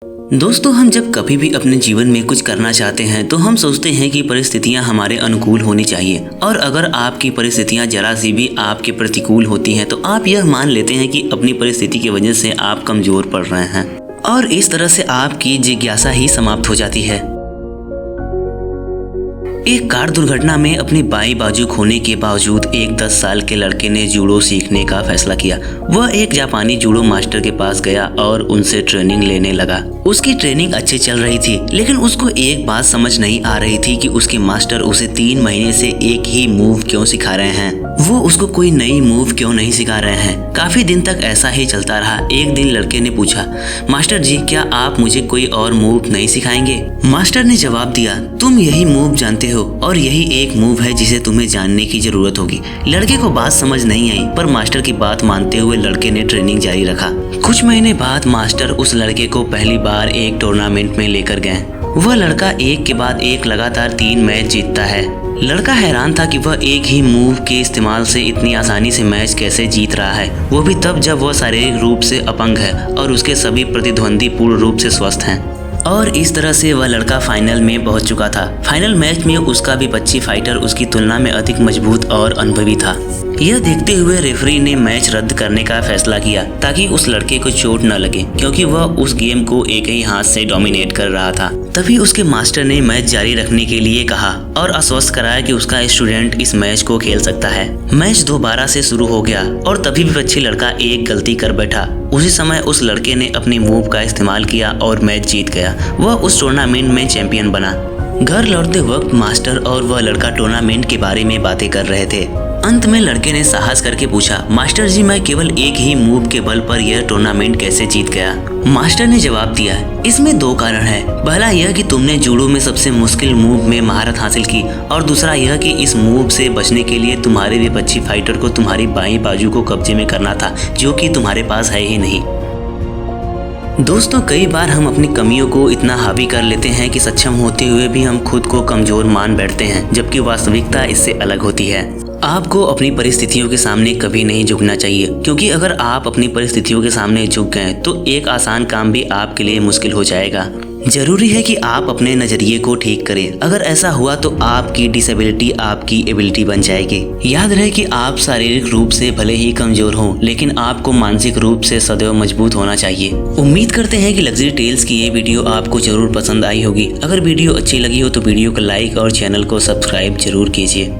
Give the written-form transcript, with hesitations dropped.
दोस्तों, हम जब कभी भी अपने जीवन में कुछ करना चाहते हैं तो हम सोचते हैं कि परिस्थितियां हमारे अनुकूल होनी चाहिए। और अगर आपकी परिस्थितियां जरा सी भी आपके प्रतिकूल होती हैं तो आप यह मान लेते हैं कि अपनी परिस्थिति की वजह से आप कमजोर पड़ रहे हैं और इस तरह से आपकी जिज्ञासा ही समाप्त हो जाती है। एक कार दुर्घटना में अपनी बाई बाजू खोने के बावजूद एक 10 साल के लड़के ने जूडो सीखने का फैसला किया। वह एक जापानी जूडो मास्टर के पास गया और उनसे ट्रेनिंग लेने लगा। उसकी ट्रेनिंग अच्छी चल रही थी, लेकिन उसको एक बात समझ नहीं आ रही थी कि उसके मास्टर उसे 3 महीने से एक ही मूव क्यों सिखा रहे हैं। वो उसको कोई नई मूव क्यों नहीं सिखा रहे हैं। काफी दिन तक ऐसा ही चलता रहा। एक दिन लड़के ने पूछा, मास्टर जी, क्या आप मुझे कोई और मूव नहीं सिखाएंगे? मास्टर ने जवाब दिया, तुम यही मूव जानते हो और यही एक मूव है जिसे तुम्हें जानने की जरूरत होगी। लड़के को बात समझ नहीं आई, पर मास्टर की बात मानते हुए लड़के ने ट्रेनिंग जारी रखा। कुछ महीने बाद मास्टर उस लड़के को पहली बार एक टूर्नामेंट में लेकर गए। वह लड़का एक के बाद एक लगातार 3 मैच जीतता है। लड़का हैरान था कि वह एक ही मूव के इस्तेमाल से इतनी आसानी से मैच कैसे जीत रहा है, वो भी तब जब वह शारीरिक रूप से अपंग है और उसके सभी प्रतिद्वंदी पूर्ण रूप से स्वस्थ हैं। और इस तरह से वह लड़का फाइनल में पहुंच चुका था। फाइनल मैच में उसका विपक्षी फाइटर उसकी तुलना में अधिक मजबूत और अनुभवी था। यह देखते हुए रेफरी ने मैच रद्द करने का फैसला किया ताकि उस लड़के को चोट न लगे, क्योंकि वह उस गेम को एक ही हाथ से डोमिनेट कर रहा था। तभी उसके मास्टर ने मैच जारी रखने के लिए कहा और आश्वस्त कराया कि उसका स्टूडेंट इस मैच को खेल सकता है। मैच दोबारा से शुरू हो गया और तभी विपक्षी लड़का एक गलती कर बैठा। उसी समय उस लड़के ने अपने मूव का इस्तेमाल किया और मैच जीत गया। वह उस टूर्नामेंट में चैंपियन बना। घर लौटते वक्त मास्टर और वह लड़का टूर्नामेंट के बारे में बातें कर रहे थे। अंत में लड़के ने साहस करके पूछा, मास्टर जी, मैं केवल एक ही मूव के बल पर यह टूर्नामेंट कैसे जीत गया? मास्टर ने जवाब दिया, इसमें 2 कारण है। पहला यह कि तुमने जूडो में सबसे मुश्किल मूव में महारत हासिल की, और दूसरा यह कि इस मूव से बचने के लिए तुम्हारे विपक्षी फाइटर को तुम्हारी बाईं बाजू को कब्जे में करना था, जो कि तुम्हारे पास है ही नहीं। दोस्तों, कई बार हम अपनी कमियों को इतना हावी कर लेते हैं कि सक्षम होते हुए भी हम खुद को कमजोर मान बैठते हैं, जबकि वास्तविकता इससे अलग होती है। आपको अपनी परिस्थितियों के सामने कभी नहीं झुकना चाहिए, क्योंकि अगर आप अपनी परिस्थितियों के सामने झुक गए तो एक आसान काम भी आपके लिए मुश्किल हो जाएगा। जरूरी है कि आप अपने नजरिए को ठीक करें। अगर ऐसा हुआ तो आपकी डिसेबिलिटी आपकी एबिलिटी बन जाएगी। याद रहे कि आप शारीरिक रूप से भले ही कमजोर हों, लेकिन आपको मानसिक रूप से सदैव मजबूत होना चाहिए। उम्मीद करते हैं कि लग्जरी टेल्स की ये वीडियो आपको जरूर पसंद आई होगी। अगर वीडियो अच्छी लगी हो तो वीडियो को लाइक और चैनल को सब्सक्राइब जरूर कीजिए।